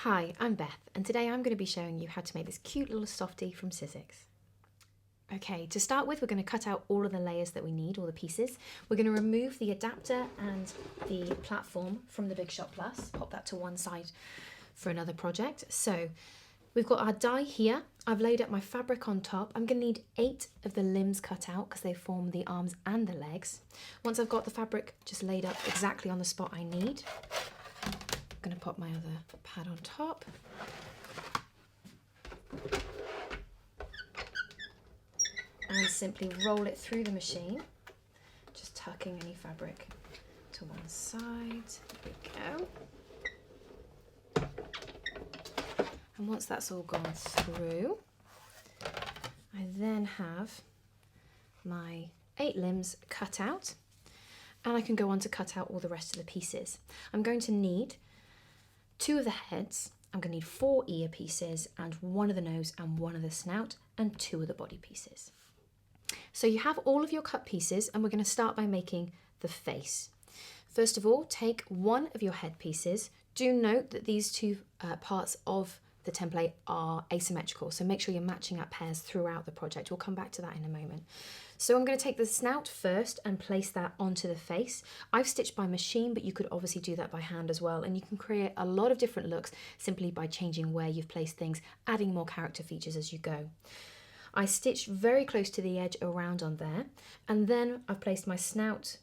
Hi, I'm Beth, and today I'm going to be showing you how to make this cute little softie from Sizzix. Okay, to start with, we're going to cut out all of the layers that we need, all the pieces. We're going to remove the adapter and the platform from the Big Shot Plus, pop that to one side for another project. So we've got our die here. I've laid up my fabric on top. I'm going to need 8 of the limbs cut out because they form the arms and the legs. Once I've got the fabric just laid up exactly on the spot I need, I'm going to pop my other pad on top. And simply roll it through the machine, just tucking any fabric to one side. There we go. And once that's all gone through, I then have my 8 limbs cut out, and I can go on to cut out all the rest of the pieces. I'm going to need 2 of the heads, I'm going to need 4 ear pieces, and 1 of the nose and 1 of the snout, and 2 of the body pieces. So you have all of your cut pieces, and we're going to start by making the face. First of all, take 1 of your head pieces. Do note that these 2 parts of the template are asymmetrical, so make sure you're matching up pairs throughout the project. We'll come back to that in a moment. So I'm going to take the snout first and place that onto the face. I've stitched by machine, but you could obviously do that by hand as well, and you can create a lot of different looks simply by changing where you've placed things, adding more character features as you go. I stitched very close to the edge around on there, and then I've placed my snout,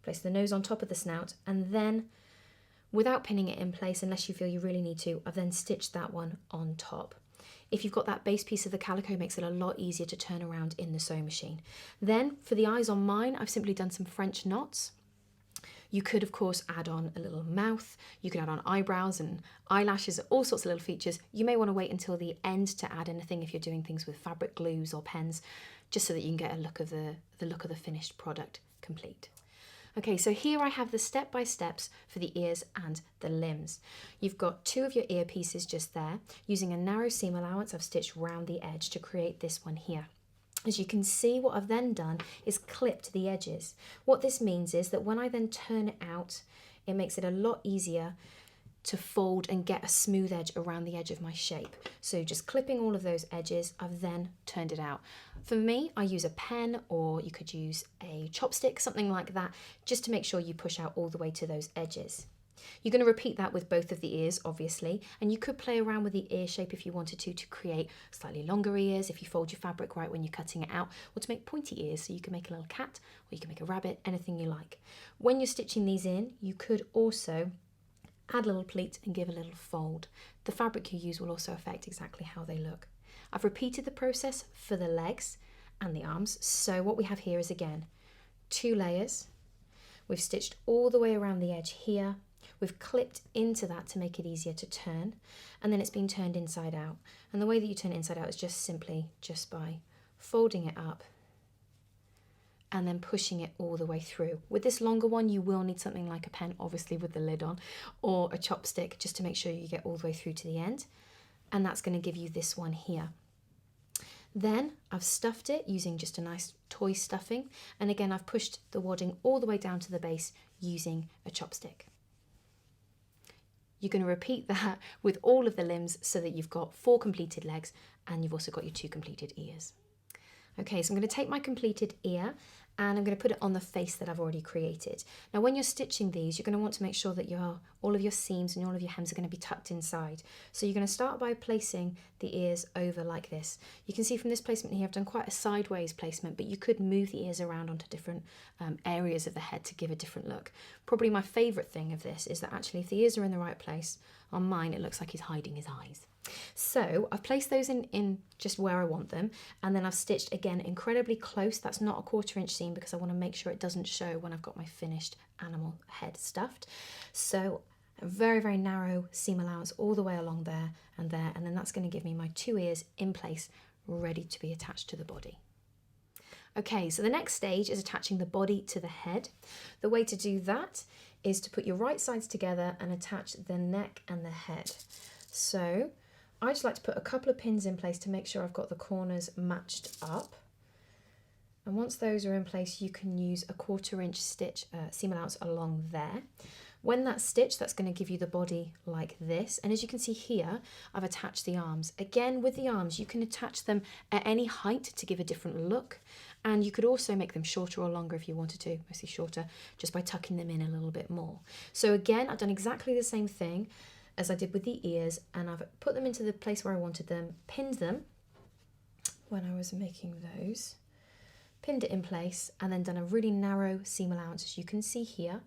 placed the nose on top of the snout, and then without pinning it in place, unless you feel you really need to, I've then stitched that one on top. If you've got that base piece of the calico, it makes it a lot easier to turn around in the sewing machine. Then for the eyes on mine, I've simply done some French knots. You could, of course, add on a little mouth. You could add on eyebrows and eyelashes, all sorts of little features. You may want to wait until the end to add anything if you're doing things with fabric glues or pens, just so that you can get a look of the look of the finished product complete. Okay, so here I have the step-by-steps for the ears and the limbs. You've got 2 of your ear pieces just there. Using a narrow seam allowance, I've stitched round the edge to create this one here. As you can see, what I've then done is clipped the edges. What this means is that when I then turn it out, it makes it a lot easier to fold and get a smooth edge around the edge of my shape. So just clipping all of those edges, I've then turned it out. For me, I use a pen, or you could use a chopstick, something like that, just to make sure you push out all the way to those edges. You're going to repeat that with both of the ears, obviously, and you could play around with the ear shape if you wanted to create slightly longer ears, if you fold your fabric right when you're cutting it out, or to make pointy ears, so you can make a little cat, or you can make a rabbit, anything you like. When you're stitching these in, you could also add a little pleat and give a little fold. The fabric you use will also affect exactly how they look. I've repeated the process for the legs and the arms, so what we have here is, again, 2 layers. We've stitched all the way around the edge here. We've clipped into that to make it easier to turn, and then it's been turned inside out. And the way that you turn it inside out is just simply by folding it up and then pushing it all the way through. With this longer one, you will need something like a pen, obviously with the lid on, or a chopstick, just to make sure you get all the way through to the end. And that's going to give you this one here. Then I've stuffed it using just a nice toy stuffing. And again, I've pushed the wadding all the way down to the base using a chopstick. You're going to repeat that with all of the limbs so that you've got 4 completed legs, and you've also got your 2 completed ears. Okay, so I'm going to take my completed ear and I'm going to put it on the face that I've already created. Now when you're stitching these, you're going to want to make sure that all of your seams and all of your hems are going to be tucked inside. So you're going to start by placing the ears over like this. You can see from this placement here, I've done quite a sideways placement, but you could move the ears around onto different areas of the head to give a different look. Probably my favourite thing of this is that actually if the ears are in the right place, on mine it looks like he's hiding his eyes. So I've placed those in just where I want them, and then I've stitched again incredibly close. That's not a 1/4 inch seam because I want to make sure it doesn't show when I've got my finished animal head stuffed. So a very, very narrow seam allowance all the way along there, and then that's going to give me my 2 ears in place, ready to be attached to the body. Okay, so the next stage is attaching the body to the head. The way to do that is to put your right sides together and attach the neck and the head. So I just like to put a couple of pins in place to make sure I've got the corners matched up. And once those are in place, you can use a 1/4 inch stitch seam allowance along there. When that's stitched, that's going to give you the body like this. And as you can see here, I've attached the arms. Again, with the arms, you can attach them at any height to give a different look. And you could also make them shorter or longer if you wanted to, mostly shorter, just by tucking them in a little bit more. So again, I've done exactly the same thing as I did with the ears, and I've put them into the place where I wanted them, pinned them when I was making those, pinned it in place, and then done a really narrow seam allowance, as you can see here,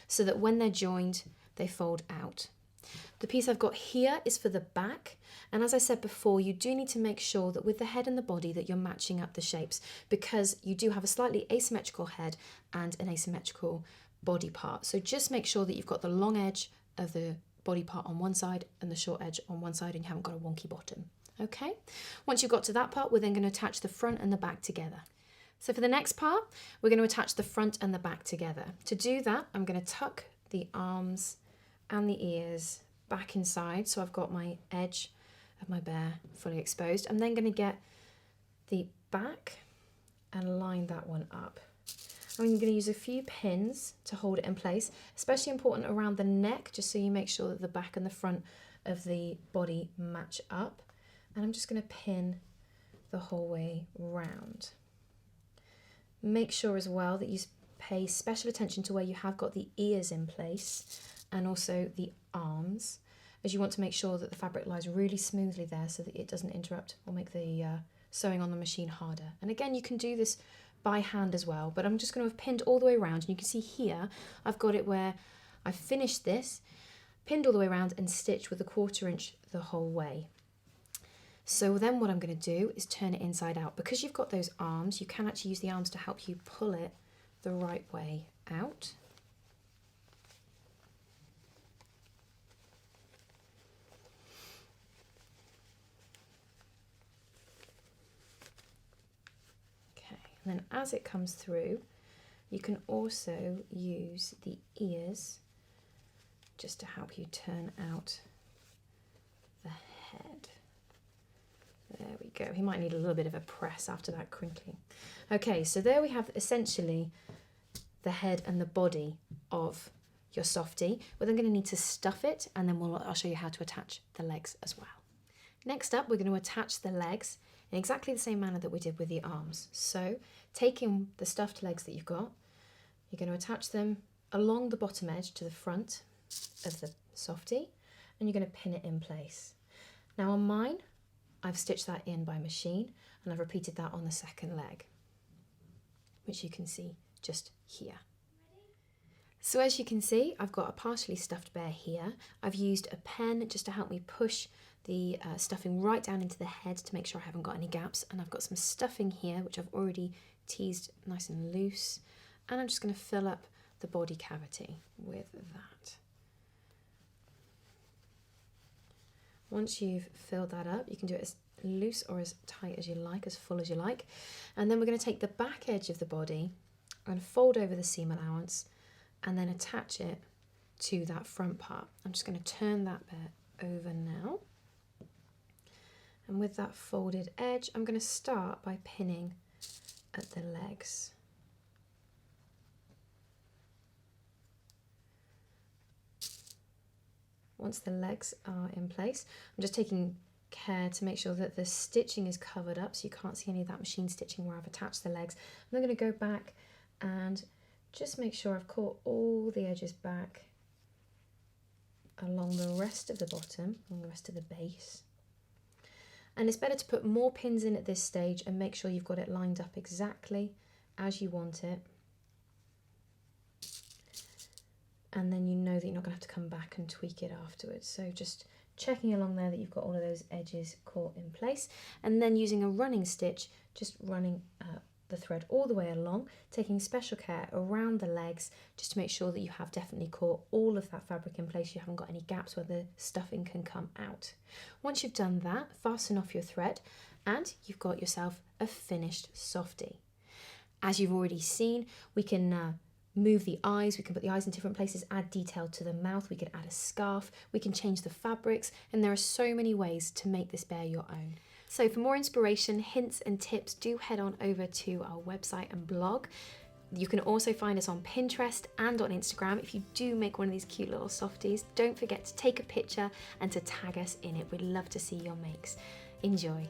so that when they're joined, they fold out. The piece I've got here is for the back, and as I said before, you do need to make sure that with the head and the body that you're matching up the shapes, because you do have a slightly asymmetrical head and an asymmetrical body part. So just make sure that you've got the long edge of the body part on one side and the short edge on one side, and you haven't got a wonky bottom. Okay, once you've got to that part, we're then going to attach the front and the back together. So for the next part, we're going to attach the front and the back together. To do that, I'm going to tuck the arms and the ears back inside, so I've got my edge of my bear fully exposed. I'm then going to get the back and line that one up. I'm going to use a few pins to hold it in place, especially important around the neck, just so you make sure that the back and the front of the body match up. And I'm just going to pin the whole way round. Make sure as well that you pay special attention to where you have got the ears in place and also the arms, as you want to make sure that the fabric lies really smoothly there so that it doesn't interrupt or make the sewing on the machine harder. And again, you can do this by hand as well, but I'm just going to have pinned all the way around, and you can see here I've got it where I've finished this, pinned all the way around and stitched with a 1/4 inch the whole way. So then what I'm going to do is turn it inside out. Because you've got those arms, you can actually use the arms to help you pull it the right way out. Okay, and then as it comes through, you can also use the ears just to help you turn out the head. There we go. He might need a little bit of a press after that crinkling. Okay, so there we have essentially the head and the body of your softie. We're then going to need to stuff it, and then I'll show you how to attach the legs as well. Next up, we're going to attach the legs in exactly the same manner that we did with the arms. So taking the stuffed legs that you've got, you're going to attach them along the bottom edge to the front of the softie, and you're going to pin it in place. Now on mine, I've stitched that in by machine, and I've repeated that on the second leg, which you can see just here. So as you can see, I've got a partially stuffed bear here. I've used a pen just to help me push the stuffing right down into the head to make sure I haven't got any gaps, and I've got some stuffing here which I've already teased nice and loose, and I'm just going to fill up the body cavity with that. Once you've filled that up, you can do it as loose or as tight as you like, as full as you like. And then we're going to take the back edge of the body and fold over the seam allowance and then attach it to that front part. I'm just going to turn that bit over now. And with that folded edge, I'm going to start by pinning at the legs. Once the legs are in place, I'm just taking care to make sure that the stitching is covered up so you can't see any of that machine stitching where I've attached the legs. I'm then going to go back and just make sure I've caught all the edges back along the rest of the bottom, along the rest of the base. And it's better to put more pins in at this stage and make sure you've got it lined up exactly as you want it. And then you know that you're not going to have to come back and tweak it afterwards. So just checking along there that you've got all of those edges caught in place, and then using a running stitch, just running the thread all the way along, taking special care around the legs just to make sure that you have definitely caught all of that fabric in place, you haven't got any gaps where the stuffing can come out. Once you've done that, fasten off your thread and you've got yourself a finished softie. As you've already seen, we can move the eyes, we can put the eyes in different places, add detail to the mouth, we can add a scarf, we can change the fabrics, and there are so many ways to make this bear your own. So for more inspiration, hints and tips, do head on over to our website and blog. You can also find us on Pinterest and on Instagram. If you do make one of these cute little softies, don't forget to take a picture and to tag us in it. We'd love to see your makes. Enjoy.